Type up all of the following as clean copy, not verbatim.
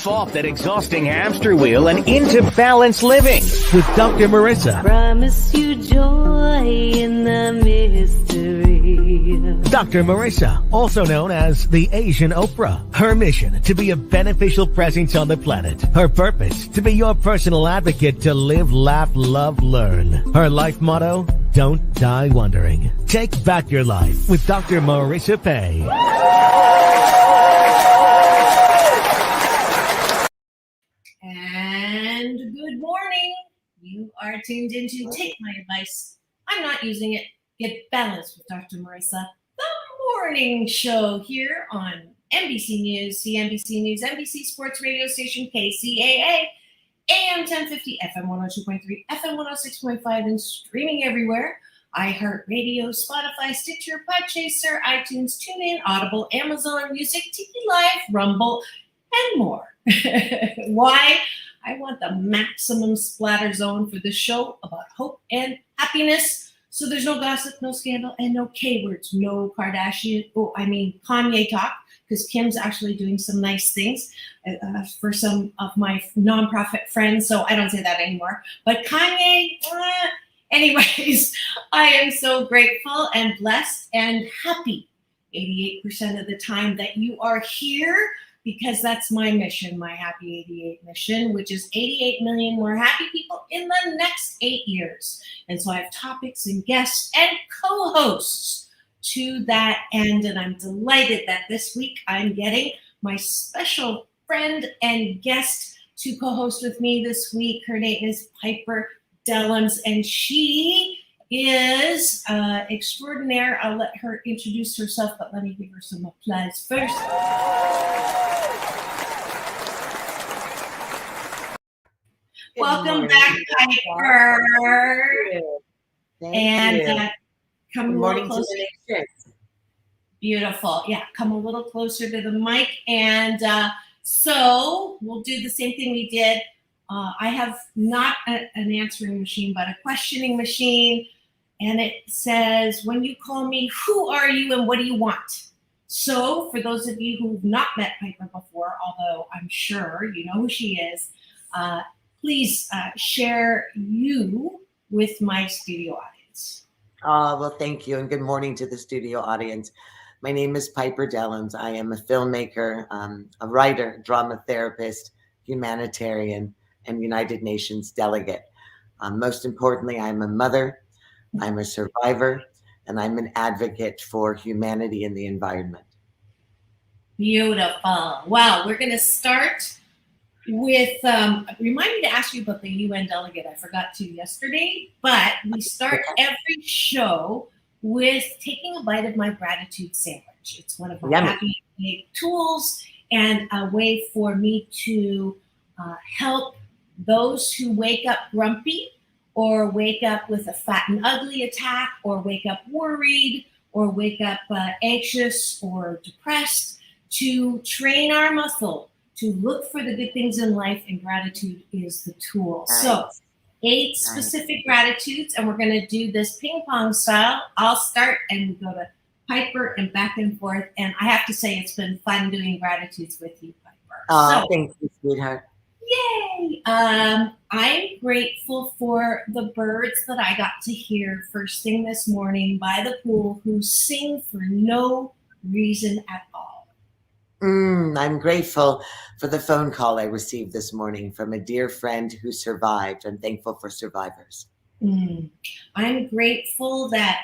Get off that exhausting hamster wheel and into balanced living with Dr. Marissa. Promise you joy in the mystery. Dr. Marissa, also known as the Asian Oprah. Her mission, to be a beneficial presence on the planet. Her purpose, to be your personal advocate to live, laugh, love, learn. Her life motto, don't die wondering. Take back your life with Dr. Marissa Pay. And good morning. You are tuned into Take My Advice. I'm not using it. Get Balanced with Dr. Marissa, the morning show here on NBC News, CNBC News, NBC Sports Radio Station, KCAA, AM 1050, FM 102.3, FM 106.5, and streaming everywhere. iHeartRadio, Spotify, Stitcher, Podchaser, iTunes, TuneIn, Audible, Amazon Music, Tiki Live, Rumble, and more. Why? I want the maximum splatter zone for this show about hope and happiness. So there's no gossip, no scandal, and no K words, no Kanye talk, because Kim's actually doing some nice things for some of my nonprofit friends. So I don't say that anymore. But Kanye, anyways, I am so grateful and blessed and happy 88% of the time that you are here, because that's my mission, my Happy 88 mission, which is 88 million more happy people in the next 8 years. And so I have topics and guests and co-hosts to that end. And I'm delighted that this week I'm getting my special friend and guest to co-host with me this week. Her name is Piper Dellums, and she is extraordinaire. I'll let her introduce herself, but let me give her some applause first. Welcome back, Piper. Thank you. Come a little closer. Beautiful. Yeah, come a little closer to the mic. And so we'll do the same thing we did. I have not an answering machine, but a questioning machine. And it says, when you call me, who are you and what do you want? So for those of you who've not met Piper before, although I'm sure you know who she is, please share you with my studio audience. Well, thank you, and good morning to the studio audience. My name is Piper Dellums. I am a filmmaker, a writer, drama therapist, humanitarian, and United Nations delegate. Most importantly, I'm a mother, I'm a survivor, and I'm an advocate for humanity and the environment. Beautiful. Wow, we're going to start with, remind me to ask you about the UN delegate. I forgot to yesterday, but we start every show with taking a bite of my gratitude sandwich. It's one of my happy tools and a way for me to help those who wake up grumpy or wake up with a fat and ugly attack or wake up worried or wake up anxious or depressed, to train our muscle to look for the good things in life, and gratitude is the tool. Nice. So 8 specific gratitudes, and we're going to do this ping pong style. I'll start and we go to Piper and back and forth. And I have to say, it's been fun doing gratitudes with you, Piper. Oh, thank you, sweetheart. Yay! I'm grateful for the birds that I got to hear first thing this morning by the pool, who sing for no reason at all. I'm grateful for the phone call I received this morning from a dear friend who survived. I'm thankful for survivors. I'm grateful that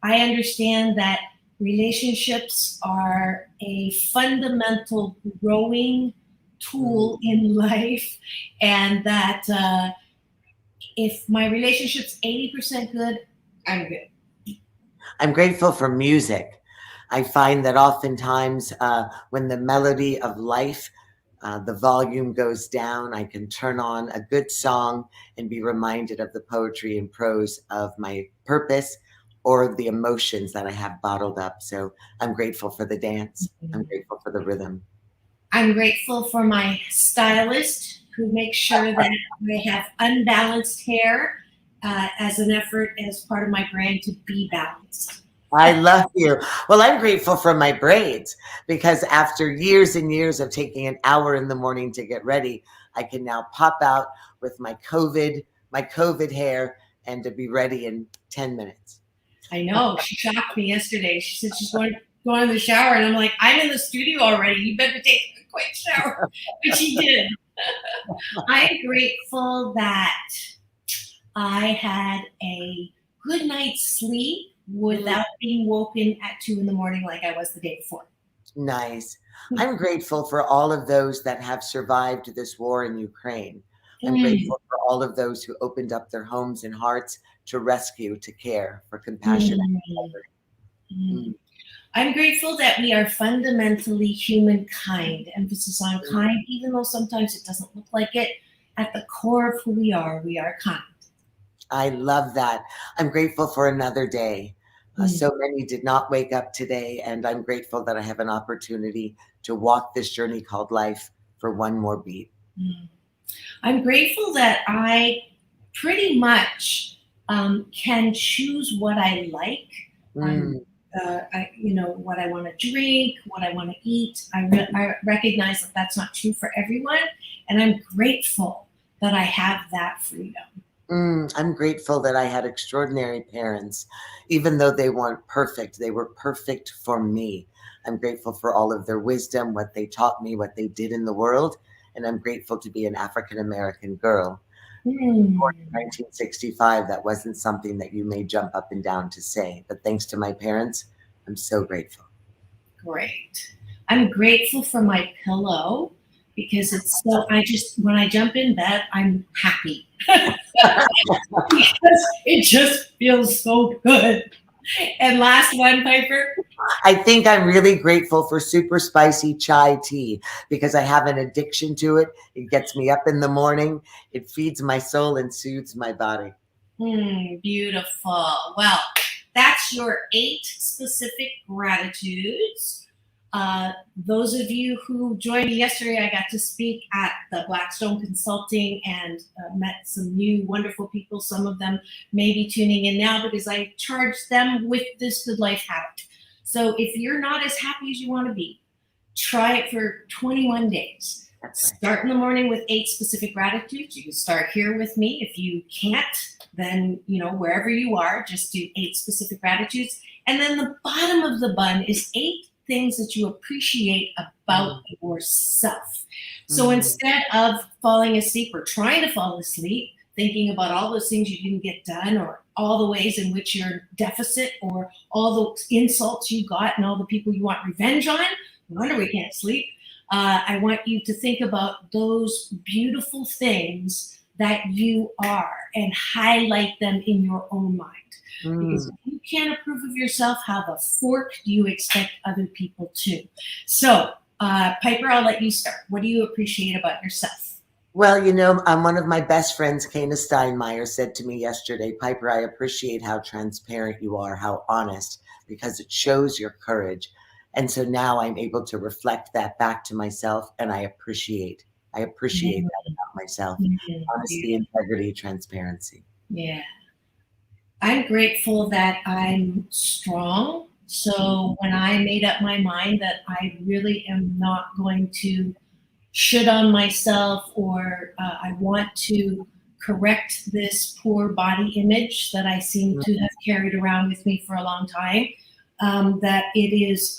I understand that relationships are a fundamental growing tool in life, and that if my relationship's 80% good, I'm good. I'm grateful for music. I find that oftentimes when the melody of life, the volume goes down, I can turn on a good song and be reminded of the poetry and prose of my purpose or the emotions that I have bottled up. So I'm grateful for the dance. I'm grateful for the rhythm. I'm grateful for my stylist, who makes sure that I have unbalanced hair as an effort as part of my brand to be balanced. I love you. Well, I'm grateful for my braids because after years and years of taking an hour in the morning to get ready, I can now pop out with my COVID hair and to be ready in 10 minutes. I know. She shocked me yesterday. She said she's going to the shower, and I'm like, I'm in the studio already. You better take a quick shower. But she did. I'm grateful that I had a good night's sleep without being woken at 2 in the morning like I was the day before. Nice. I'm grateful for all of those that have survived this war in Ukraine. I'm grateful for all of those who opened up their homes and hearts to rescue, to care, for compassion. I'm grateful that we are fundamentally humankind, emphasis on kind, even though sometimes it doesn't look like it. At the core of who we are kind. I love that. I'm grateful for another day. So many did not wake up today, and I'm grateful that I have an opportunity to walk this journey called life for one more beat. I'm grateful that I pretty much can choose what I like. What I want to drink, what I want to eat. I recognize that that's not true for everyone, and I'm grateful that I have that freedom. I'm grateful that I had extraordinary parents. Even though they weren't perfect, they were perfect for me. I'm grateful for all of their wisdom, what they taught me, what they did in the world, and I'm grateful to be an African-American girl. Born in 1965, that wasn't something that you may jump up and down to say, but thanks to my parents, I'm so grateful. Great. I'm grateful for my pillow because when I jump in bed, I'm happy. Because it just feels so good. And last one, Piper. I think I'm really grateful for super spicy chai tea because I have an addiction to it. It gets me up in the morning. It feeds my soul and soothes my body. Beautiful. Well, that's your 8 specific gratitudes. Those of you who joined me yesterday, I got to speak at the Blackstone Consulting and met some new wonderful people. Some of them may be tuning in now because I charged them with this good life habit. So if you're not as happy as you want to be, try it for 21 days. Start in the morning with 8 specific gratitudes. You can start here with me. If you can't, then, wherever you are, just do 8 specific gratitudes. And then the bottom of the bun is 8 things that you appreciate about yourself. So instead of falling asleep or trying to fall asleep, thinking about all those things you didn't get done or all the ways in which you're deficit or all the insults you got and all the people you want revenge on, no wonder we can't sleep. I want you to think about those beautiful things that you are and highlight them in your own mind. Because if you can't approve of yourself, how the fork do you expect other people to? So, Piper, I'll let you start. What do you appreciate about yourself? Well, one of my best friends, Kana Steinmeier, said to me yesterday, Piper, I appreciate how transparent you are, how honest, because it shows your courage. And so now I'm able to reflect that back to myself, and I appreciate that about myself. Honesty, integrity, transparency. Yeah. I'm grateful that I'm strong. So when I made up my mind that I really am not going to shit on myself or I want to correct this poor body image that I seem to have carried around with me for a long time, that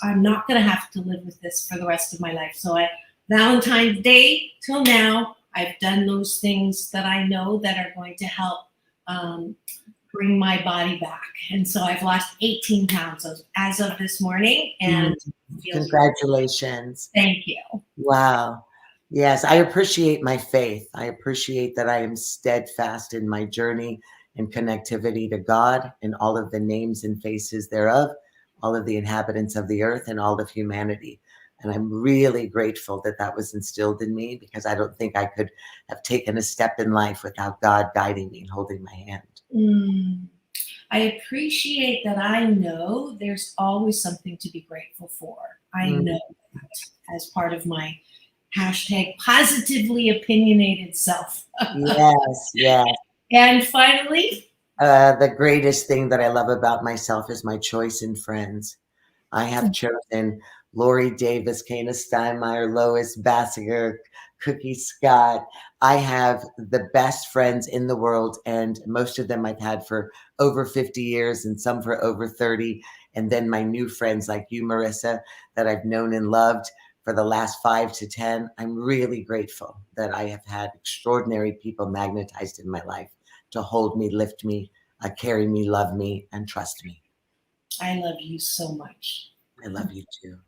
I'm not going to have to live with this for the rest of my life. So Valentine's Day till now, I've done those things that I know that are going to help bring my body back. And so I've lost 18 pounds as of this morning. And congratulations. Thank you. Wow. Yes, I appreciate my faith. I appreciate that I am steadfast in my journey and connectivity to God and all of the names and faces thereof, all of the inhabitants of the earth and all of humanity. And I'm really grateful that that was instilled in me because I don't think I could have taken a step in life without God guiding me and holding my hand. I appreciate that I know there's always something to be grateful for. I know that as part of my hashtag positively opinionated self. Yes, yes. And finally, The greatest thing that I love about myself is my choice in friends. I have chosen Lori Davis, Kana Steinmeier, Lois Bassiger, Cookie Scott. I have the best friends in the world, and most of them I've had for over 50 years and some for over 30. And then my new friends like you, Marissa, that I've known and loved for the last 5 to 10. I'm really grateful that I have had extraordinary people magnetized in my life to hold me, lift me, carry me, love me, and trust me. I love you so much. I love you too.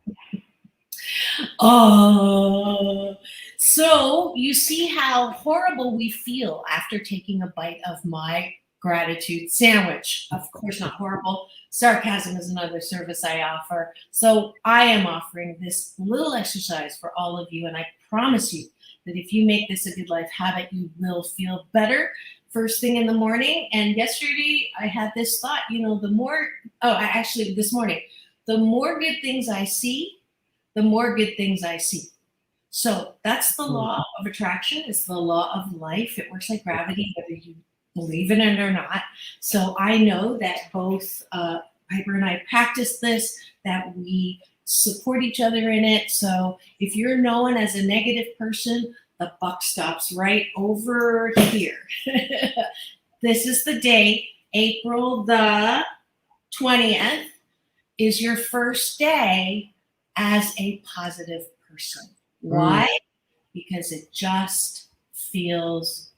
Oh, so you see how horrible we feel after taking a bite of my gratitude sandwich. Of course, not horrible. Sarcasm is another service I offer. So I am offering this little exercise for all of you, and I promise you that if you make this a good life habit, you will feel better first thing in the morning. And yesterday I had this thought, this morning, the more good things I see, the more good things I see. So that's the law of attraction. It's the law of life. It works like gravity, whether you believe in it or not. So I know that both Piper and I practice this, that we support each other in it. So if you're known as a negative person, the buck stops right over here. This is the day, April the 20th, is your first day as a positive person. Why? Because it just feels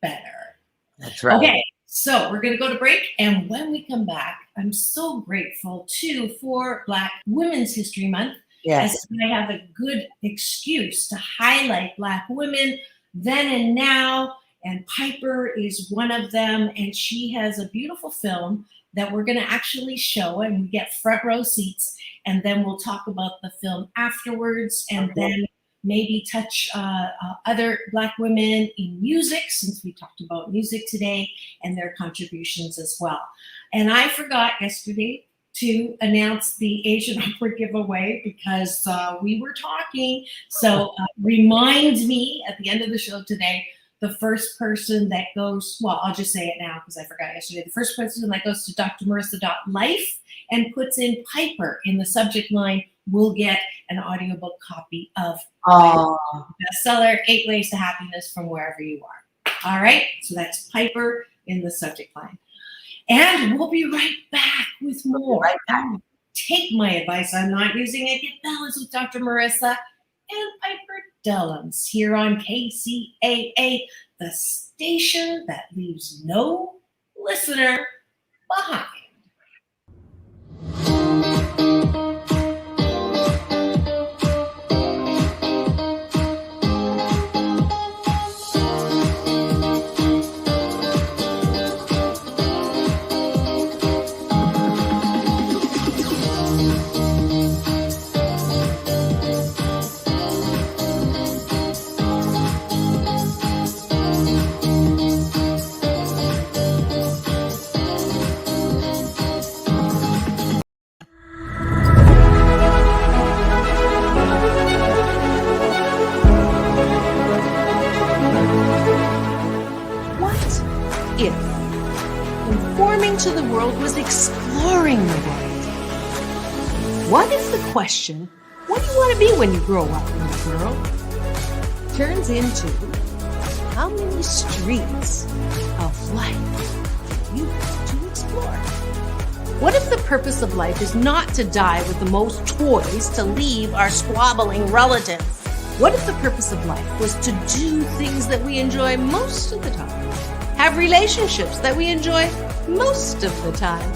better. That's right. Okay, so we're going to go to break. And when we come back, I'm so grateful, too, for Black Women's History Month. Yes. As I have a good excuse to highlight Black women then and now. And Piper is one of them. And she has a beautiful film that we're going to actually show. And we get front row seats. And then we'll talk about the film afterwards. And then maybe touch other Black women in music, since we talked about music today, and their contributions as well. And I forgot yesterday to announce the Asian Oprah giveaway because we were talking. So remind me at the end of the show today, the first person that goes, well, I'll just say it now because I forgot yesterday. The first person that goes to drmarissa.life and puts in Piper in the subject line will get an audiobook copy of bestseller, 8 Ways to Happiness from wherever you are. All right, so that's Piper in the subject line. And we'll be right back with more. Take my advice. I'm not using it. Get balanced with Dr. Marissa and Piper Dellums here on KCAA, the station that leaves no listener behind. To the world was exploring the world. What if the question, what do you want to be when you grow up, little girl, turns into how many streets of life do you want to explore? What if the purpose of life is not to die with the most toys to leave our squabbling relatives? What if the purpose of life was to do things that we enjoy most of the time? Have relationships that we enjoy most of the time,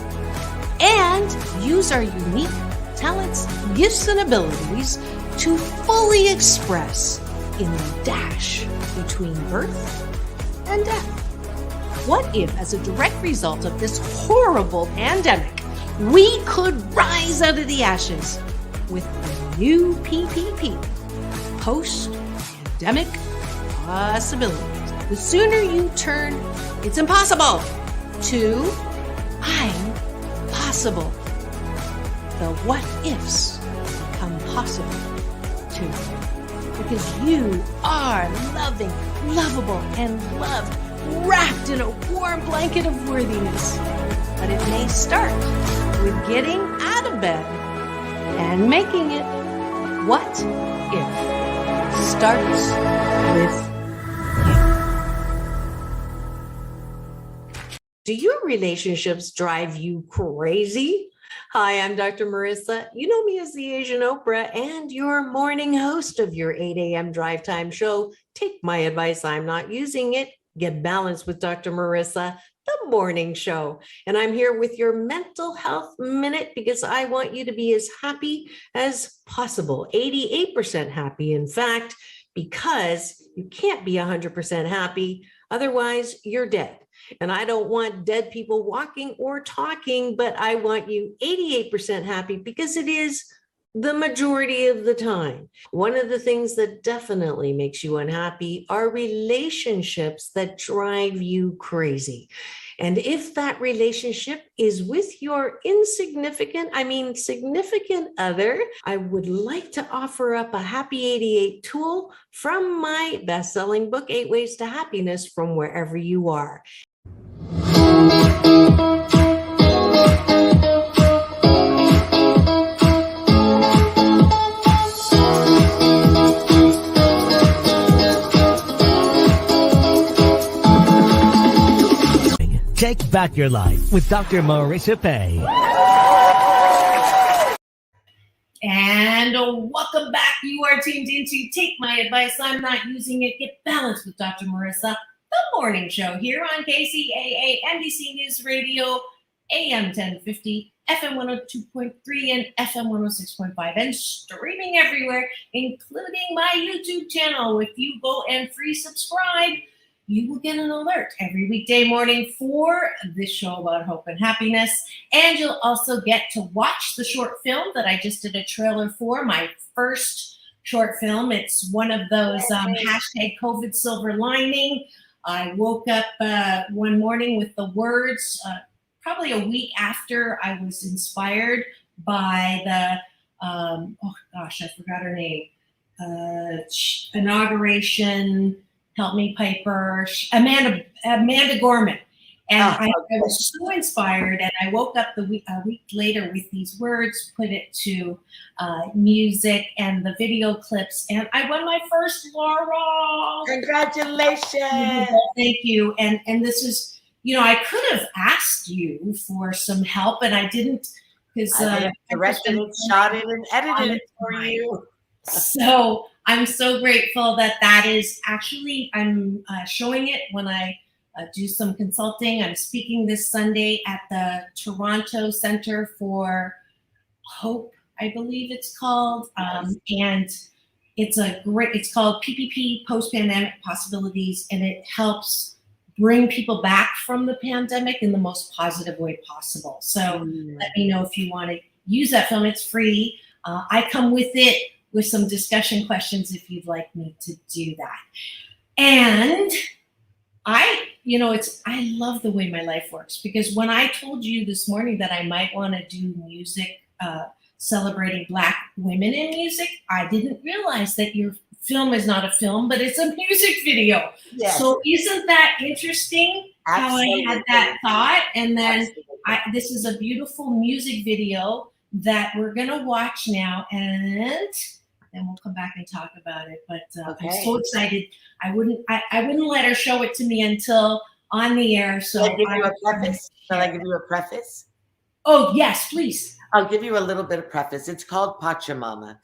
and use our unique talents, gifts, and abilities to fully express in the dash between birth and death. What if, as a direct result of this horrible pandemic, we could rise out of the ashes with a new PPP, post-pandemic possibilities? The sooner you turn, it's impossible, to I'm possible, the what ifs become possible too. Because you are loving, lovable, and loved wrapped in a warm blanket of worthiness. But it may start with getting out of bed and making it. What if starts with you? Do your relationships drive you crazy? Hi, I'm Dr. Marissa. You know me as the Asian Oprah and your morning host of your 8 a.m. drive time show. Take my advice, I'm not using it. Get balanced with Dr. Marissa, the morning show. And I'm here with your mental health minute because I want you to be as happy as possible. 88% happy, in fact, because you can't be 100% happy. Otherwise, you're dead. And I don't want dead people walking or talking, but I want you 88% happy because it is the majority of the time. One of the things that definitely makes you unhappy are relationships that drive you crazy. And if that relationship is with your significant other, I would like to offer up a Happy 88 tool from my best-selling book, 8 Ways to Happiness from Wherever You Are. Take back your life with Dr. Marissa Pay. And welcome back. You are tuned into Take My Advice. I'm not using it. Get balanced with Dr. Marissa, the morning show here on KCAA, NBC News Radio, AM 1050, FM 102.3, and FM 106.5, and streaming everywhere, including my YouTube channel. If you go and free subscribe, you will get an alert every weekday morning for this show about hope and happiness. And you'll also get to watch the short film that I just did a trailer for, my first short film. It's one of those hashtag COVID silver lining. I woke up one morning with the words, probably a week after I was inspired by the, I forgot her name, inauguration. Help me, Piper. Amanda Gorman. And I was so inspired, and I woke up a week later with these words, put it to music and the video clips, and I won my first Laurel. Congratulations. Thank you. And this is, I could have asked you for some help, and I didn't, because I directed it, shot it, and edited it for you. So I'm so grateful that is actually, I'm showing it when I do some consulting. I'm speaking this Sunday at the Toronto Center for Hope, I believe it's called. And it's called PPP, Post-Pandemic Possibilities, and it helps bring people back from the pandemic in the most positive way possible. So let me know if you want to use that film. It's free. I come with it with some discussion questions if you'd like me to do that. And I love the way my life works, because when I told you this morning that I might want to do music celebrating Black women in music, I didn't realize that your film is not a film, but it's a music video. Yes. So isn't that interesting? Absolutely. How I had that thought? And then this is a beautiful music video that we're going to watch now, and then we'll come back and talk about it. But I'm so excited. I wouldn't let her show it to me until on the air. So Shall I give you a preface? Shall I give you a preface? Oh, yes, please. I'll give you a little bit of preface. It's called Pachamama.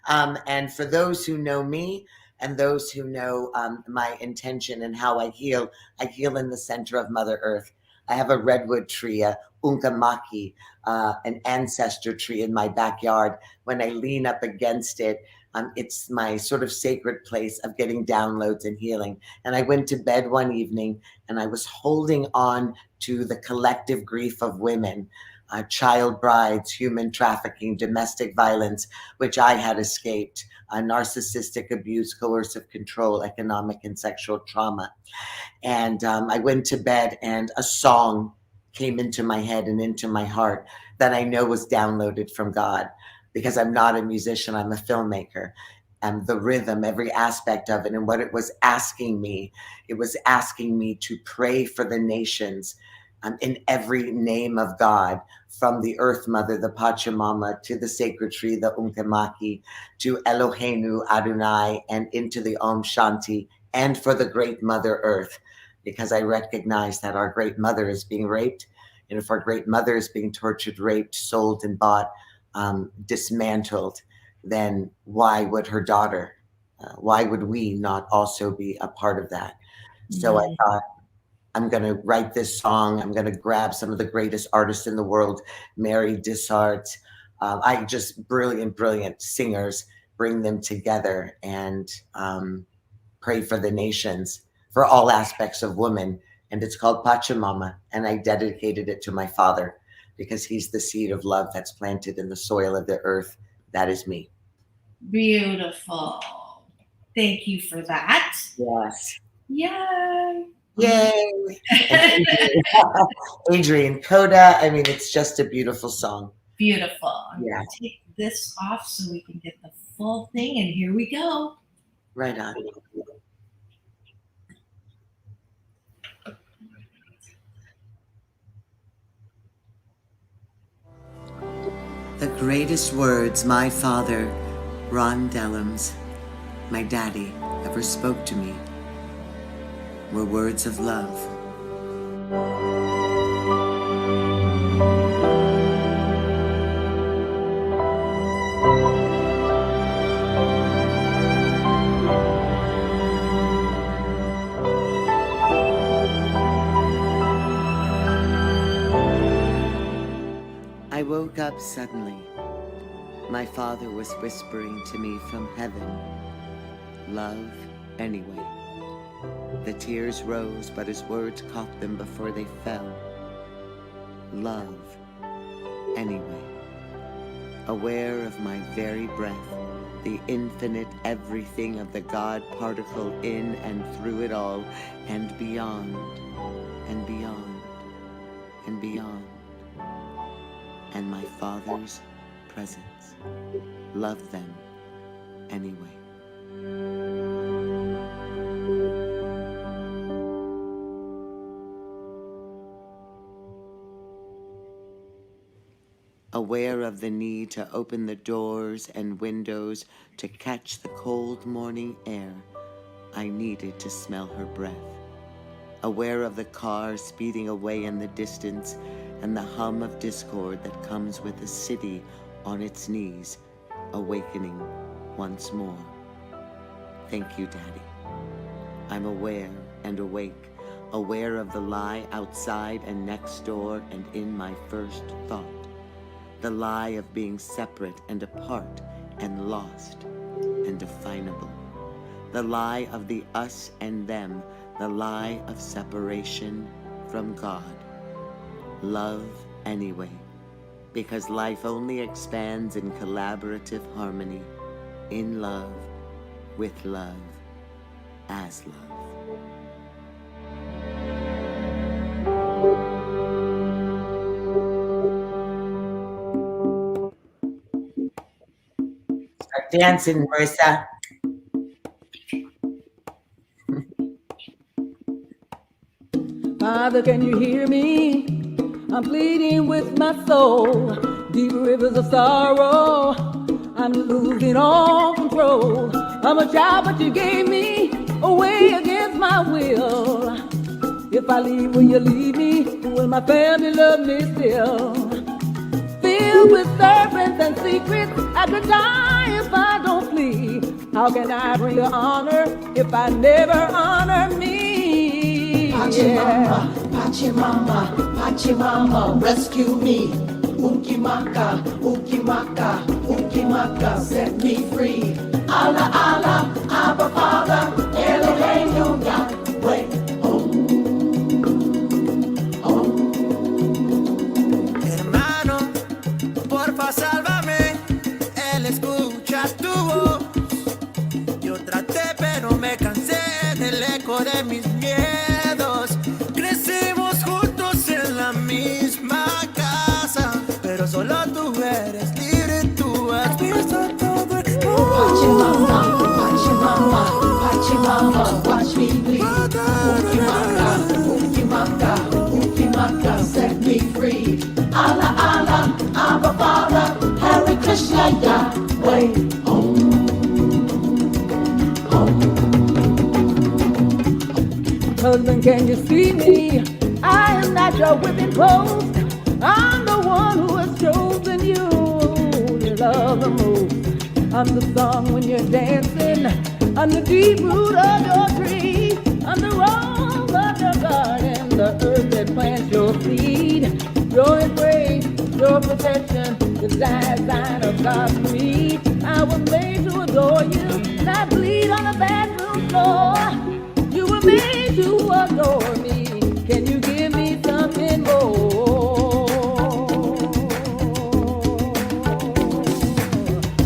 And for those who know me and those who know my intention and how I heal in the center of Mother Earth. I have a redwood tree, a unkamaki, an ancestor tree in my backyard. When I lean up against it, it's my sort of sacred place of getting downloads and healing. And I went to bed one evening and I was holding on to the collective grief of women, child brides, human trafficking, domestic violence, which I had escaped, narcissistic abuse, coercive control, economic and sexual trauma. And I went to bed and a song came into my head and into my heart that I know was downloaded from God, because I'm not a musician, I'm a filmmaker. the rhythm, every aspect of it. And what it was asking me to pray for the nations in every name of God, from the Earth Mother, the Pachamama, to the sacred tree, the Unkemaki, to Eloheinu Adonai, and into the Om Shanti, and for the great Mother Earth, because I recognize that our great mother is being raped. And if our great mother is being tortured, raped, sold, and bought, dismantled, then why would her daughter, why would we not also be a part of that? So I thought, I'm going to write this song. I'm going to grab some of the greatest artists in the world, Mary Dissart, brilliant singers, bring them together and pray for the nations, for all aspects of women. And it's called Pachamama. And I dedicated it to my father because he's the seed of love that's planted in the soil of the earth. That is me. Beautiful. Thank you for that. Yes. Yay. Yay. Adrian Coda. I mean, it's just a beautiful song. Beautiful. I'm Yeah. going to take this off so we can get the full thing. And here we go. Right on. The greatest words my father, Ron Dellums, my daddy, ever spoke to me were words of love. I woke up suddenly. My father was whispering to me from heaven, love anyway. The tears rose, but his words caught them before they fell. Love anyway. Aware of my very breath, the infinite everything of the God particle in and through it all, and beyond, and beyond, and beyond. And my father's presence. Love them anyway. Aware of the need to open the doors and windows to catch the cold morning air, I needed to smell her breath. Aware of the car speeding away in the distance and the hum of discord that comes with the city on its knees, awakening once more. Thank you, Daddy. I'm aware and awake, aware of the lie outside and next door and in my first thought. The lie of being separate and apart and lost and definable. The lie of the us and them, the lie of separation from God. Love anyway, because life only expands in collaborative harmony, in love, with love, as love. Start dancing, Marissa. Father, can you hear me? I'm pleading with my soul, deep rivers of sorrow. I'm losing all control. I'm a child, but you gave me away against my will. If I leave, will you leave me? Will my family love me still? Filled with serpents and secrets, I could die if I don't flee. How can I bring you honor if I never honor me? Pachamama, Pachamama, Pachamama, rescue me. Ukimaka, Ukimaka, Ukimaka, set me free. Allah, Allah, Abba Father, Eloheinu, Yahweh. Hermano, porfa, sálvame. Él escucha tu voz. Yo traté, pero me cansé del eco de mis miedos. Crecimos juntos en la misma casa, pero solo tú eres libre, tú has visto todo el mundo. Husband, can you see me? I am not your whipping post. I'm the one who has chosen you to love the most. I'm the song when you're dancing. I'm the deep root of your tree. I'm the rose of your garden, the earth that plants your seed. Your embrace, your protection, the design of God's creed. I was made to adore you, not bleed on the bathroom floor. You were made to adore me. Can you give me something more?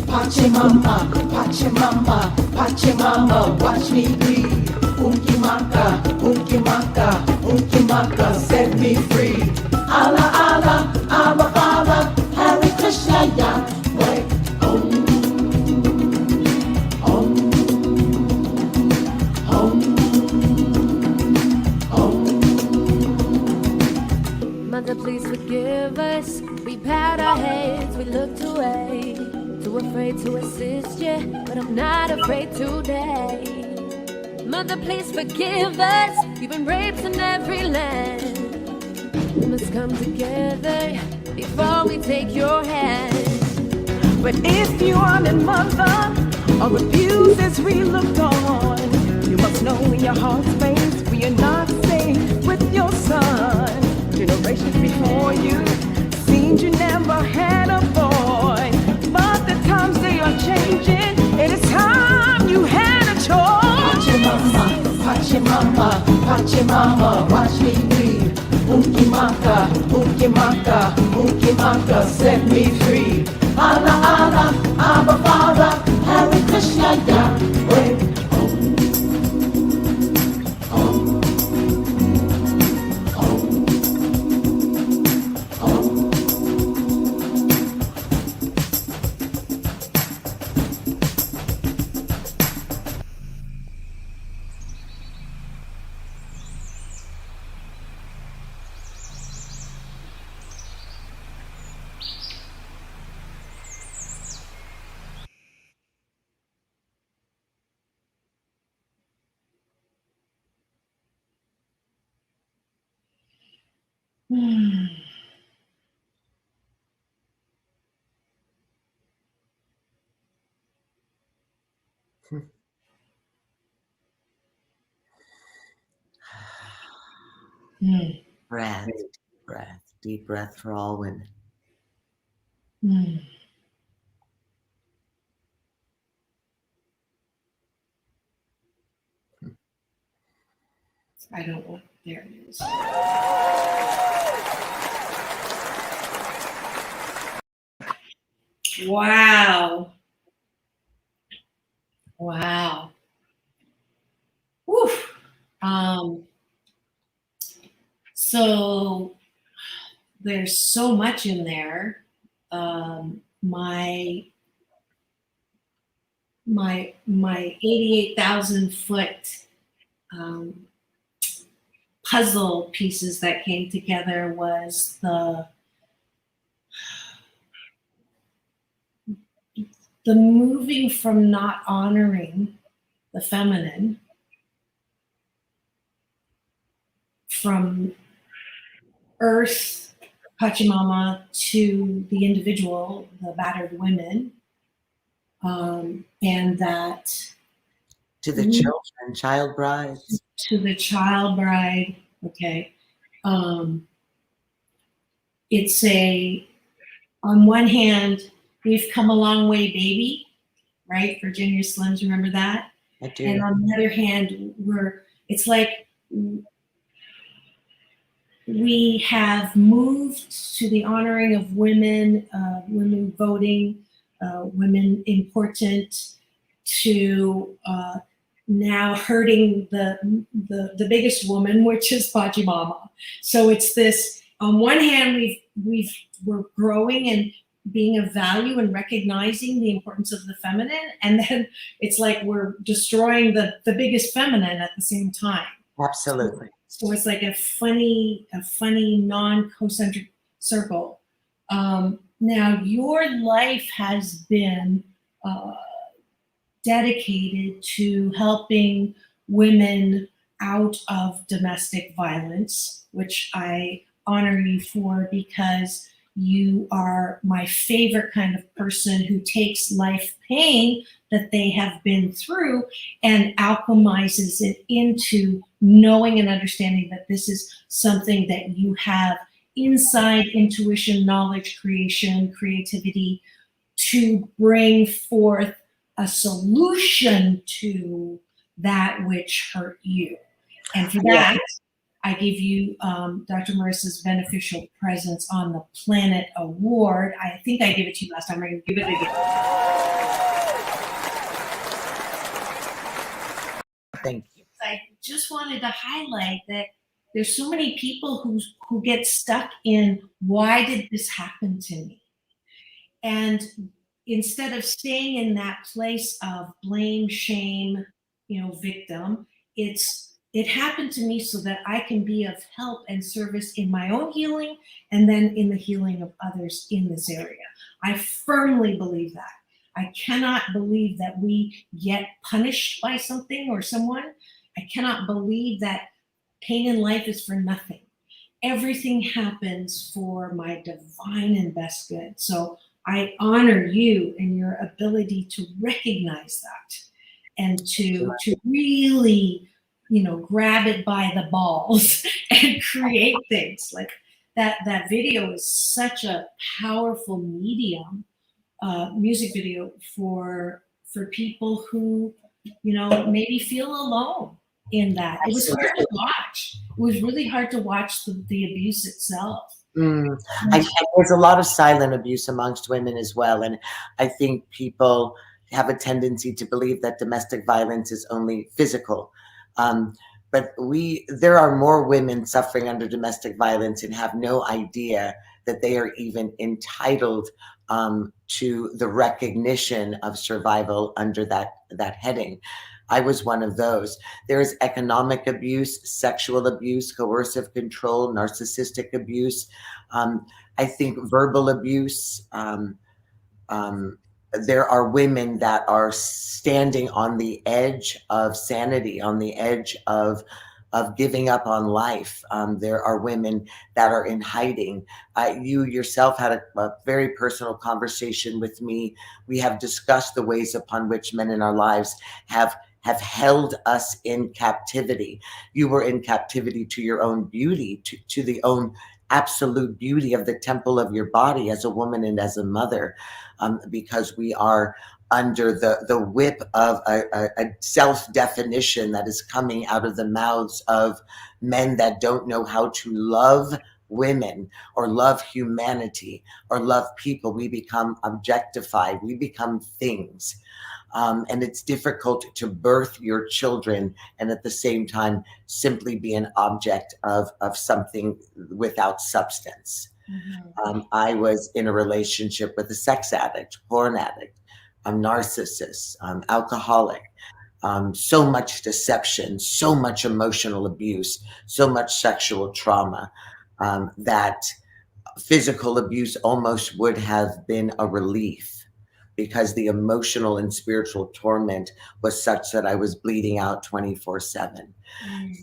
Pachimama, Pachimama, Pachimama, watch me bleed. Unkimaka, Unkimaka, Unkimaka, set me free. Allah, Allah, Abba, Father, Hare Krishna, Yahweh. Om, Om, Om, Om. Mother, please forgive us. We bowed our heads, we looked away. Too afraid to assist you, but I'm not afraid today. Mother, please forgive us. We've been raped in every land. We must come together before we take your hand. But if you are a mother or refuse as we looked on, you must know in your heart space we are not safe with your son. Generations before you seemed you never had a boy, but the times they are changing, and it's time you had a choice. Pachimama, Pachimama, Pachimama, watch me bleed. Unkimaka, Unkimaka, Unkimaka, set me free. Allah, Allah, Abba, Father, Hare Krishna, Yahweh. Om, Om, Om, Om. Breath, deep breath for all women. I don't want, there it is. Wow. Wow. Whew. So there's so much in there. My 88,000 foot puzzle pieces that came together was the moving from not honoring the feminine, from earth, Pachamama, to the individual, the battered women, and that To the children, child brides. to the child bride. Okay. It's on one hand, we've come a long way, baby, right? Virginia Slims, remember that? I do. And on the other hand, it's like we have moved to the honoring of women, women voting, women important, to now hurting the biggest woman, which is Pachimama. So it's this, on one hand, we're growing and being of value and recognizing the importance of the feminine, and then it's like we're destroying the biggest feminine at the same time. Absolutely. So it's like a funny non-concentric circle. Now your life has been dedicated to helping women out of domestic violence, which I honor you for, because you are my favorite kind of person who takes life pain that they have been through and alchemizes it into knowing and understanding that this is something that you have inside, intuition, knowledge, creation, creativity, to bring forth a solution to that which hurt you. And for that, I give you Dr. Marissa's Beneficial Presence on the Planet Award. I think I gave it to you last time. I'm going to give it again. Thank you. I just wanted to highlight that there's so many people who get stuck in, why did this happen to me? And instead of staying in that place of blame, shame, victim, it happened to me so that I can be of help and service in my own healing and then in the healing of others in this area. I firmly believe that. I cannot believe that we get punished by something or someone. I cannot believe that pain in life is for nothing. Everything happens for my divine and best good. So I honor you and your ability to recognize that and to really, grab it by the balls and create things like that. That video is such a powerful medium, music video for people who, maybe feel alone in that. It was hard to watch. It was really hard to watch the abuse itself. There's a lot of silent abuse amongst women as well. And I think people have a tendency to believe that domestic violence is only physical. But there are more women suffering under domestic violence and have no idea that they are even entitled to the recognition of survival under that heading. I was one of those. There is economic abuse, sexual abuse, coercive control, narcissistic abuse. I think verbal abuse. There are women that are standing on the edge of sanity, on the edge of giving up on life. There are women that are in hiding. You yourself had a very personal conversation with me. We have discussed the ways upon which men in our lives have held us in captivity. You were in captivity to your own beauty, to the own absolute beauty of the temple of your body as a woman and as a mother, because we are under the whip of a self-definition that is coming out of the mouths of men that don't know how to love women or love humanity or love people. We become objectified. We become things. And it's difficult to birth your children and at the same time simply be an object of something without substance. Mm-hmm. I was in a relationship with a sex addict, porn addict, a narcissist, alcoholic, so much deception, so much emotional abuse, so much sexual trauma, that physical abuse almost would have been a relief, because the emotional and spiritual torment was such that I was bleeding out 24/7.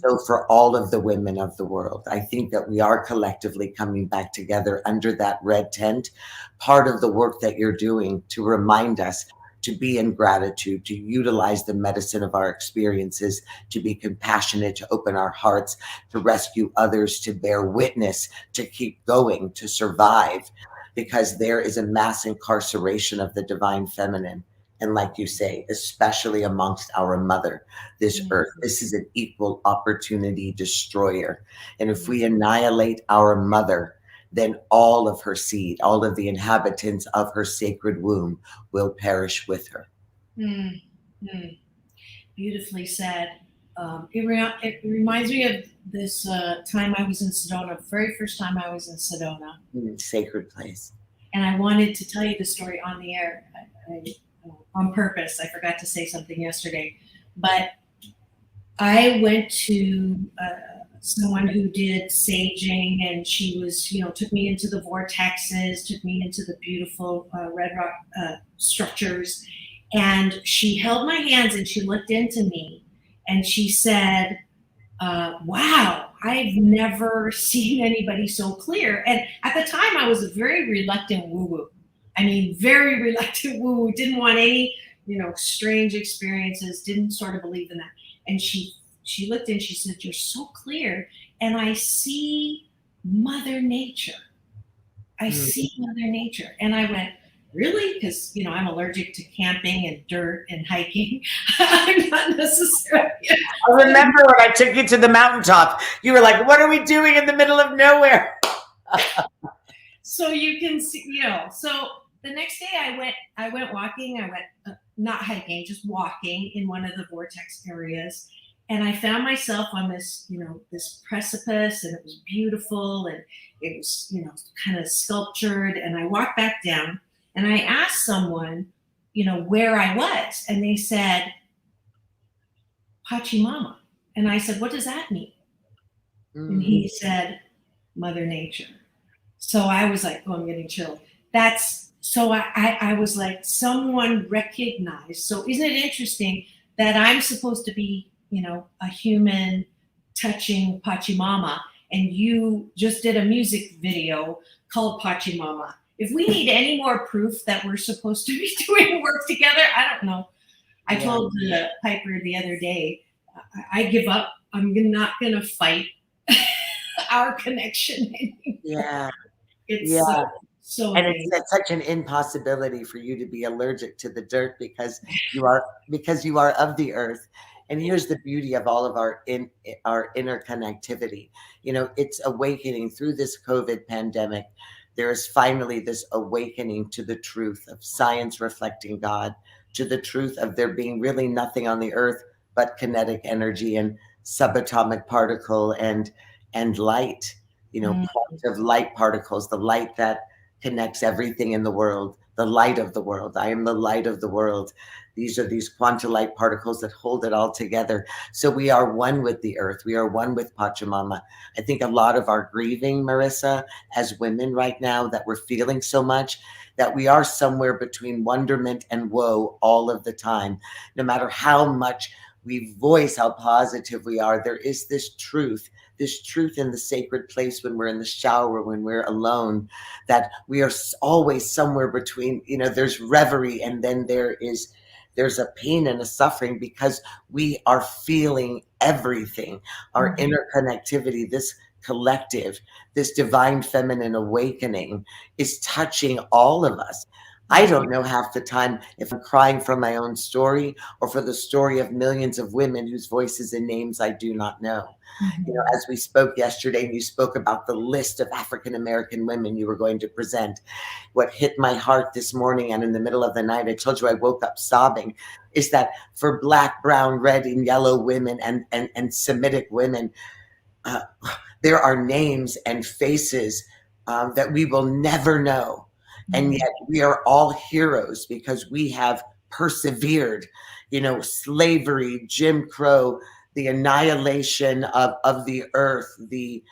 So for all of the women of the world, I think that we are collectively coming back together under that red tent. Part of the work that you're doing to remind us to be in gratitude, to utilize the medicine of our experiences, to be compassionate, to open our hearts, to rescue others, to bear witness, to keep going, to survive. Because there is a mass incarceration of the divine feminine. And like you say, especially amongst our mother, this earth, this is an equal opportunity destroyer. And if we annihilate our mother, then all of her seed, all of the inhabitants of her sacred womb will perish with her. Beautifully said. It reminds me of this time I was in Sedona, very first time I was in Sedona. Sacred place. And I wanted to tell you the story on the air on purpose. I forgot to say something yesterday. But I went to someone who did saging, and she was, took me into the vortexes, took me into the beautiful red rock structures. And she held my hands and she looked into me and she said, wow, I've never seen anybody so clear. And at the time I was a very reluctant woo-woo. I mean, very reluctant woo-woo, didn't want any, strange experiences, didn't sort of believe in that. And she looked and she said, you're so clear. And I see Mother Nature. I see Mother Nature. And I went, really? Because, I'm allergic to camping and dirt and hiking. I'm not necessarily. I remember when I took you to the mountaintop, you were like, what are we doing in the middle of nowhere? So you can see, so the next day I went walking. I went, not hiking, just walking in one of the vortex areas. And I found myself on this, this precipice, and it was beautiful, and it was, kind of sculptured. And I walked back down and I asked someone, where I was. And they said, Pachamama. And I said, what does that mean? And he said, Mother Nature. So I was like, oh, I'm getting chilled. So I was like, someone recognized. So isn't it interesting that I'm supposed to be, a human touching Pachamama, and you just did a music video called Pachamama. If we need any more proof that we're supposed to be doing work together, I don't know. I told Piper the other day, I give up. I'm not going to fight our connection anymore. Yeah. It's so and it's such an impossibility for you to be allergic to the dirt because you are of the earth. And here's the beauty of all of our interconnectivity. It's awakening through this COVID pandemic. There is finally this awakening to the truth of science reflecting God, to the truth of there being really nothing on the earth but kinetic energy and subatomic particle and light, points of light particles, the light that connects everything in the world, the light of the world. I am the light of the world. These are these quantum light particles that hold it all together. So we are one with the earth. We are one with Pachamama. I think a lot of our grieving, Marissa, as women right now, that we're feeling so much, that we are somewhere between wonderment and woe all of the time. No matter how much we voice how positive we are, there is this truth in the sacred place when we're in the shower, when we're alone, that we are always somewhere between, there's reverie and then there's a pain and a suffering because we are feeling everything. Our interconnectivity, this collective, this divine feminine awakening is touching all of us. I don't know half the time if I'm crying for my own story or for the story of millions of women whose voices and names I do not know. As we spoke yesterday, and you spoke about the list of African-American women you were going to present. What hit my heart this morning and in the middle of the night, I told you I woke up sobbing, is that for Black, brown, red, and yellow women and Semitic women, there are names and faces that we will never know. And yet we are all heroes because we have persevered, slavery, Jim Crow, the annihilation of the earth, the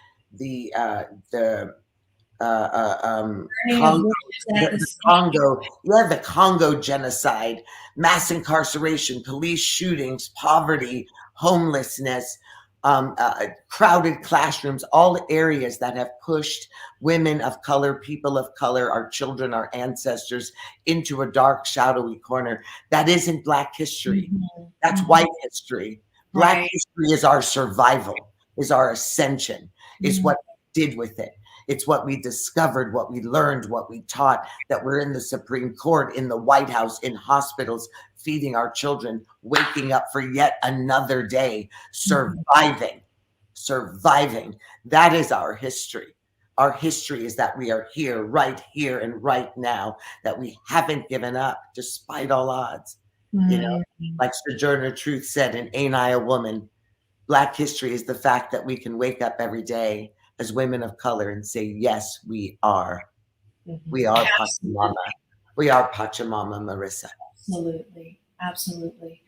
Congo genocide, mass incarceration, police shootings, poverty, homelessness, crowded classrooms, all areas that have pushed women of color, people of color, our children, our ancestors into a dark, shadowy corner. That isn't Black history. That's white history. Black history is our survival, is our ascension, is what we did with it. It's what we discovered, what we learned, what we taught, that we're in the Supreme Court, in the White House, in hospitals, feeding our children, waking up for yet another day, surviving. That is our history. Our history is that we are here and right now, that we haven't given up despite all odds. Like Sojourner Truth said in Ain't I a Woman? Black history is the fact that we can wake up every day as women of color and say, yes, we are. We are Pachamama. We are Pachamama, Marissa. Absolutely.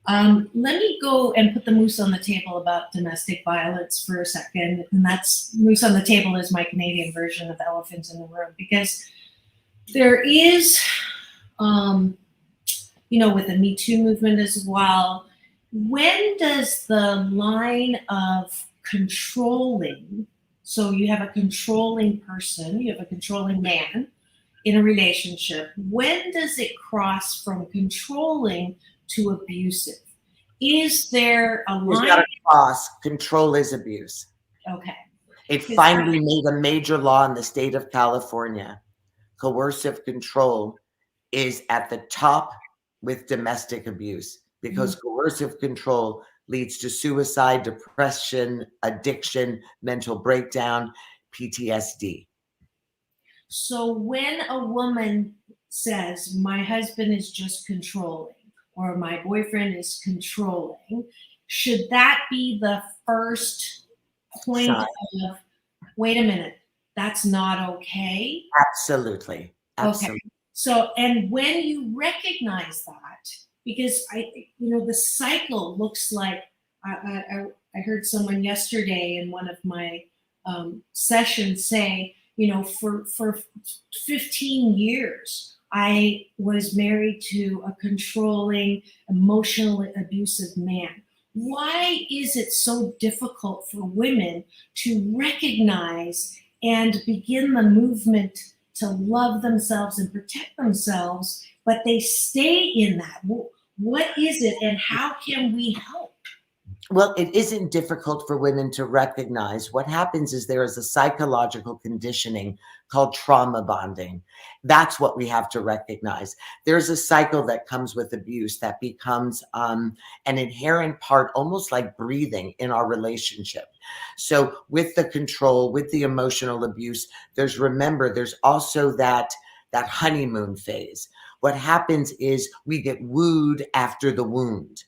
Let me go and put the moose on the table about domestic violence for a second. And that's Moose on the Table is my Canadian version of Elephants in the Room, because there is with the Me Too movement as well. When does the line of controlling, so you have a controlling person, you have a controlling man in a relationship, when does it cross from controlling to abusive? Is there a There's line? not a cross. Control is abuse. Okay. It finally made a major law in the state of California. Coercive control is at the top with domestic abuse, because coercive control leads to suicide, depression, addiction, mental breakdown, PTSD. So when a woman says, my husband is just controlling, or my boyfriend is controlling, should that be the first point of, wait a minute, that's not okay? Absolutely. Absolutely. Okay. So, and when you recognize that, because the cycle looks like, I heard someone yesterday in one of my sessions say, for 15 years, I was married to a controlling, emotionally abusive man. Why is it so difficult for women to recognize and begin the movement to love themselves and protect themselves, but they stay in that? What is it, and how can we help? Well, it isn't difficult for women to recognize. What happens is there is a psychological conditioning called trauma bonding. That's what we have to recognize. There's a cycle that comes with abuse that becomes an inherent part, almost like breathing in our relationship. So with the control, with the emotional abuse, there's also that honeymoon phase. What happens is we get wooed after the wound.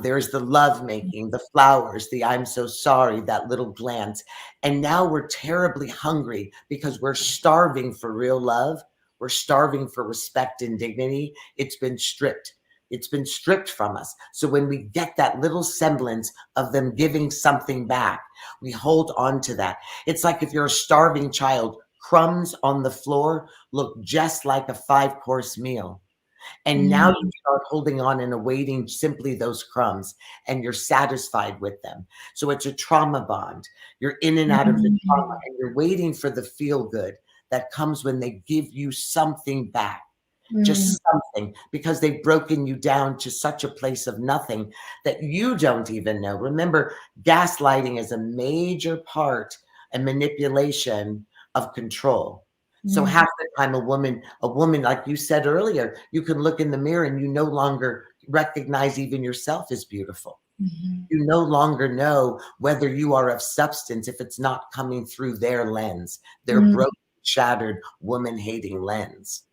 There's the love making, the flowers, the I'm so sorry, that little glance. And now we're terribly hungry because we're starving for real love. We're starving for respect and dignity. It's been stripped. It's been stripped from us. So when we get that little semblance of them giving something back, we hold on to that. It's like if you're a starving child, crumbs on the floor look just like a 5-course meal. And now you start holding on and awaiting simply those crumbs, and you're satisfied with them. So it's a trauma bond. You're in and out of the trauma, and you're waiting for the feel good that comes when they give you something back, just something, because they've broken you down to such a place of nothing that you don't even know. Remember, gaslighting is a major part and manipulation of control. So half the time a woman, like you said earlier, you can look in the mirror and you no longer recognize even yourself as beautiful. You no longer know whether you are of substance if it's not coming through their lens, their broken, shattered, woman-hating lens.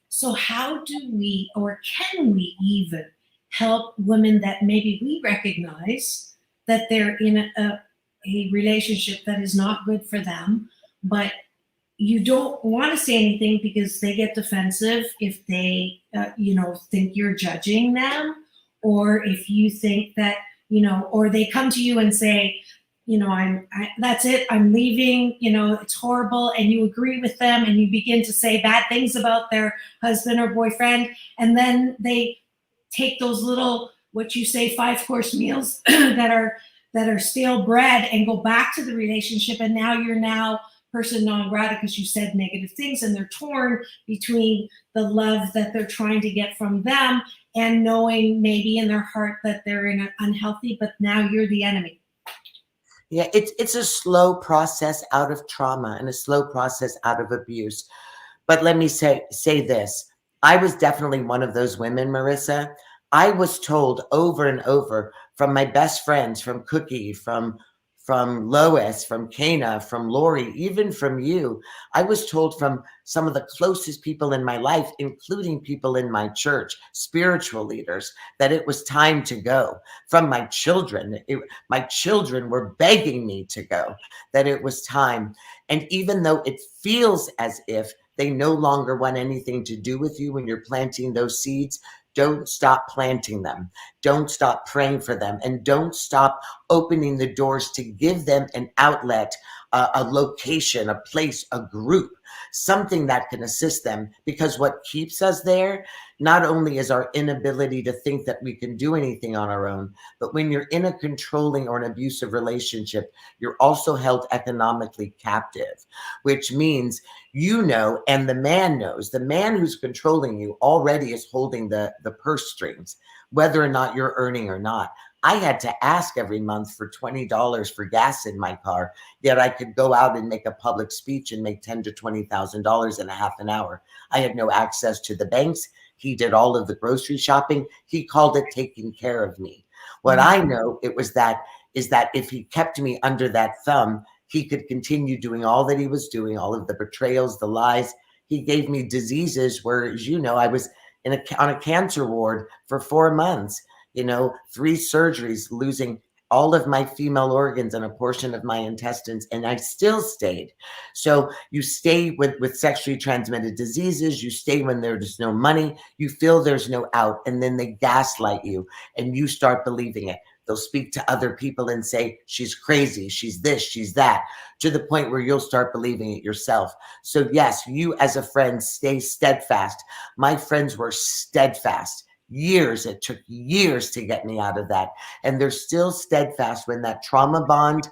So how do we, or can we even help women that maybe we recognize that they're in a relationship that is not good for them, but you don't want to say anything because they get defensive if they, think you're judging them, or if you think that, or they come to you and say, that's it, I'm leaving, it's horrible, and you agree with them and you begin to say bad things about their husband or boyfriend, and then they take those little, what you say, 5-course meals that are stale bread and go back to the relationship, and now you're person non grata because you said negative things, and they're torn between the love that they're trying to get from them and knowing maybe in their heart that they're in unhealthy, but now you're the enemy. Yeah, it's a slow process out of trauma and a slow process out of abuse. But let me say this. I was definitely one of those women, Marissa. I was told over and over from my best friends, from Cookie, from Lois, from Kana, from Lori, even from you. I was told from some of the closest people in my life, including people in my church, spiritual leaders, that it was time to go. From my children, my children were begging me to go, that it was time. And even though it feels as if they no longer want anything to do with you when you're planting those seeds, don't stop planting them. Don't stop praying for them. And don't stop opening the doors to give them an outlet, a location, a place, a group, something that can assist them. Because what keeps us there not only is our inability to think that we can do anything on our own, but when you're in a controlling or an abusive relationship, you're also held economically captive, which means and the man knows, the man who's controlling you already is holding the purse strings, whether or not you're earning or not. I had to ask every month for $20 for gas in my car, yet I could go out and make a public speech and make $10,000 to $20,000 in a half an hour. I had no access to the banks. He did all of the grocery shopping. He called it taking care of me. What I know is that if he kept me under that thumb, he could continue doing all that he was doing, all of the betrayals, the lies. He gave me diseases where, as you know, I was on a cancer ward for 4 months, 3 surgeries, losing all of my female organs and a portion of my intestines, and I still stayed. So you stay with sexually transmitted diseases, you stay when there's no money, you feel there's no out, and then they gaslight you and you start believing it. They'll speak to other people and say, she's crazy, she's this, she's that, to the point where you'll start believing it yourself. So yes, you as a friend, stay steadfast. My friends were steadfast. It took years to get me out of that. And they're still steadfast when that trauma bond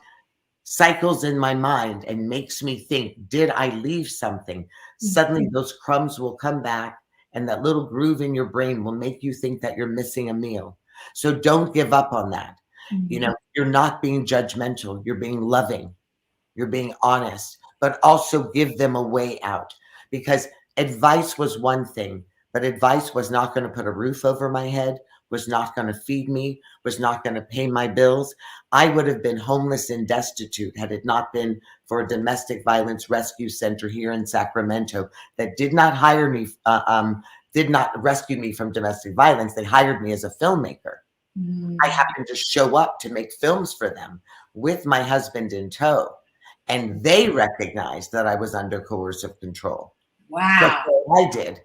cycles in my mind and makes me think, did I leave something? Suddenly those crumbs will come back, and that little groove in your brain will make you think that you're missing a meal. So don't give up on that. You're not being judgmental. You're being loving. You're being honest, but also give them a way out, because advice was one thing, but advice was not going to put a roof over my head, was not going to feed me, was not going to pay my bills. I would have been homeless and destitute had it not been for a domestic violence rescue center here in Sacramento that did not hire me, did not rescue me from domestic violence. They hired me as a filmmaker. I happened to show up to make films for them with my husband in tow, and they recognized that I was under coercive control. Wow. That's what I did.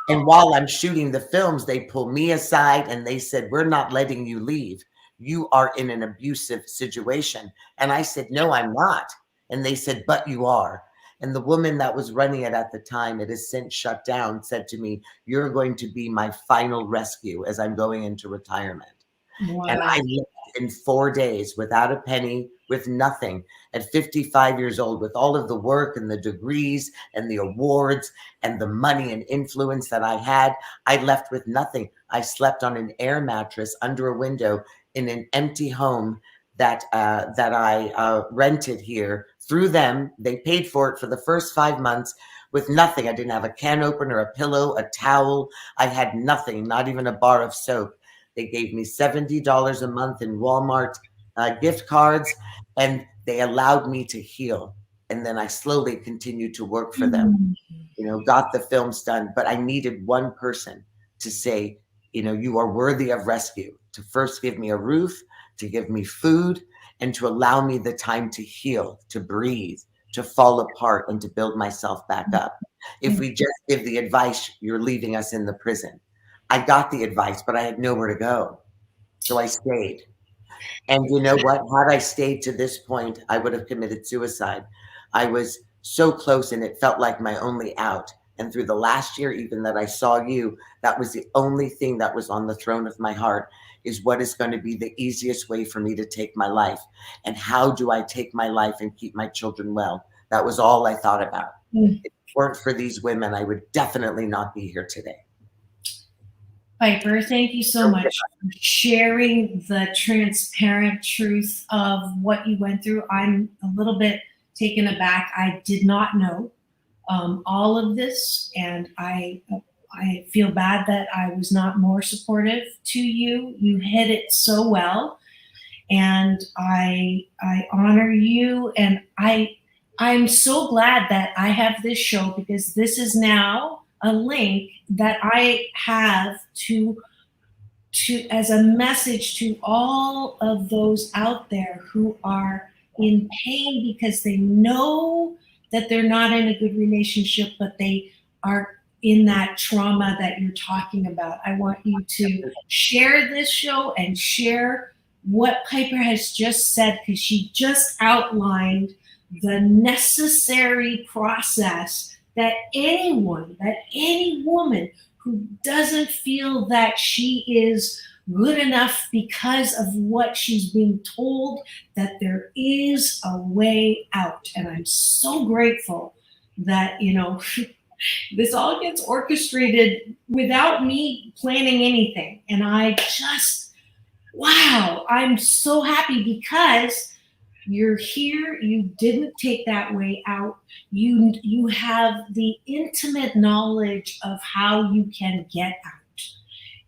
And while I'm shooting the films, they pull me aside and they said, we're not letting you leave. You are in an abusive situation. And I said, no, I'm not. And they said, but you are. And the woman that was running it at the time, it has since shut down, said to me, you're going to be my final rescue as I'm going into retirement. Wow. And I lived in 4 days without a penny, with nothing, at 55 years old, with all of the work and the degrees and the awards and the money and influence that I had. I left with nothing. I slept on an air mattress under a window in an empty home that I rented here through them. They paid for it for the first 5 months with nothing. I didn't have a can opener, a pillow, a towel. I had nothing, not even a bar of soap. They gave me $70 a month in Walmart gift cards, and they allowed me to heal. And then I slowly continued to work for them, got the films done. But I needed one person to say, you are worthy of rescue, to first give me a roof, to give me food, and to allow me the time to heal, to breathe, to fall apart, and to build myself back up. If we just give the advice, you're leaving us in the prison. I got the advice, but I had nowhere to go. So I stayed. And you know what? Had I stayed to this point, I would have committed suicide. I was so close, and it felt like my only out. And through the last year, even that I saw you, that was the only thing that was on the throne of my heart, is what is going to be the easiest way for me to take my life. And how do I take my life and keep my children well? That was all I thought about. If it weren't for these women, I would definitely not be here today. Piper, thank you so much for sharing the transparent truth of what you went through. I'm a little bit taken aback. I did not know all of this, and I feel bad that I was not more supportive to you. You hid it so well, and I honor you, and I'm so glad that I have this show, because this is now a link that I have to as a message to all of those out there who are in pain because they know that they're not in a good relationship, but they are in that trauma that you're talking about. I want you to share this show and share what Piper has just said, because she just outlined the necessary process that any woman who doesn't feel that she is good enough because of what she's being told, that there is a way out. And I'm so grateful that, you know, this all gets orchestrated without me planning anything. And I just, wow, I'm so happy because you're here. You didn't take that way out. You have the intimate knowledge of how you can get out.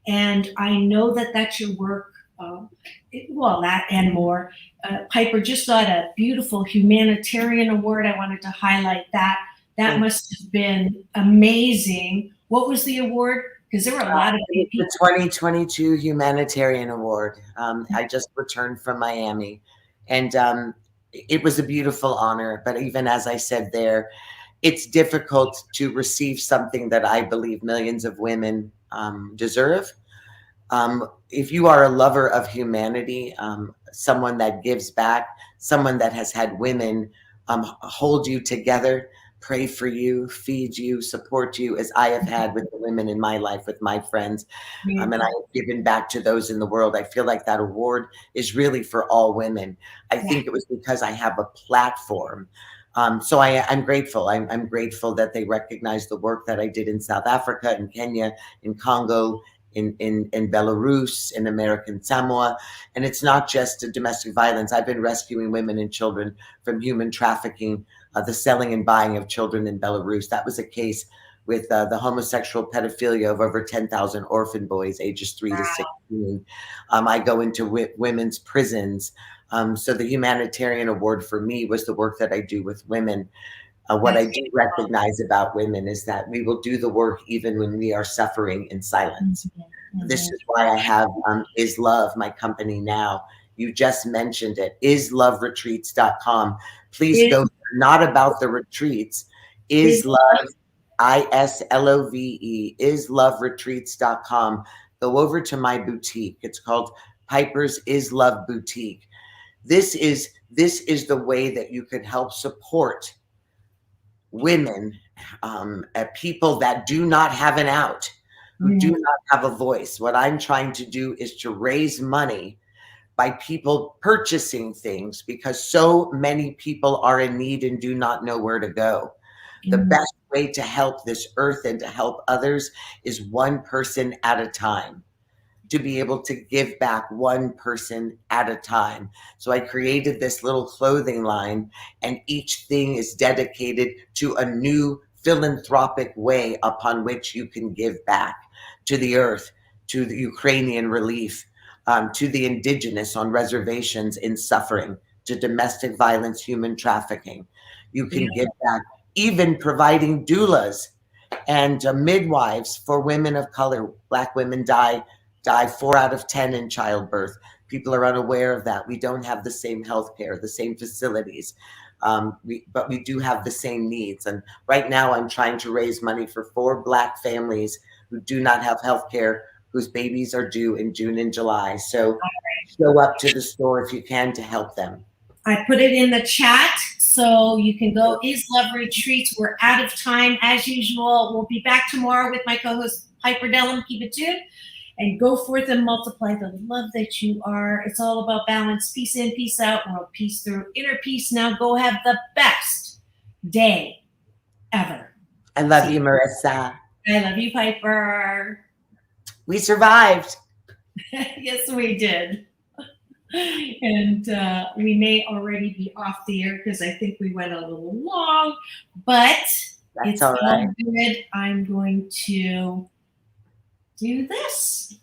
And I know that that's your work. Well, that and more. Piper just got a beautiful humanitarian award. I wanted to highlight that. That must have been amazing. What was the award? Because there were a lot of people. The 2022 Humanitarian Award. I just returned from Miami, and it was a beautiful honor. But even as I said there, it's difficult to receive something that I believe millions of women deserve. If you are a lover of humanity, someone that gives back, someone that has had women hold you together, pray for you, feed you, support you, as I have had with the women in my life, with my friends, and I have given back to those in the world. I feel like that award is really for all women. I think it was because I have a platform. So I'm grateful. I'm grateful that they recognize the work that I did in South Africa, in Kenya, in Congo, in Belarus, in American Samoa. And it's not just domestic violence. I've been rescuing women and children from human trafficking, the selling and buying of children in Belarus. That was a case with the homosexual pedophilia of over 10,000 orphan boys, ages 3 to 16. I go into women's prisons. So the humanitarian award for me was the work that I do with women. What I do recognize about women is that we will do the work even when we are suffering in silence. This is why I have Is Love, my company now. You just mentioned it, isloveretreats.com. Please go, not about the retreats, Is Love, ISLOVE, isloveretreats.com. Go over to my boutique. It's called Piper's Is Love Boutique. This is the way that you can help support women, people that do not have an out, who do not have a voice. What I'm trying to do is to raise money by people purchasing things, because so many people are in need and do not know where to go. The best way to help this earth and to help others is one person at a time, to be able to give back one person at a time. So I created this little clothing line, and each thing is dedicated to a new philanthropic way upon which you can give back to the earth, to the Ukrainian relief, to the indigenous on reservations in suffering, to domestic violence, human trafficking. You can give back, even providing doulas and midwives for women of color. Black women die 4 out of 10 in childbirth. People are unaware of that. We don't have the same health care, the same facilities, but we do have the same needs. And right now I'm trying to raise money for 4 Black families who do not have health care, whose babies are due in June and July. So show up to the store if you can to help them. I put it in the chat, so you can go. Is Love Retreats. We're out of time as usual. We'll be back tomorrow with my co-host Piper Dellums. Keep it tuned. And go forth and multiply the love that you are. It's all about balance. Peace in, peace out, world peace through inner peace. Now go have the best day ever. I love you, Marissa. I love you, Piper. We survived. Yes, we did. And we may already be off the air because I think we went a little long, but it's all right. Good. I'm going to do this.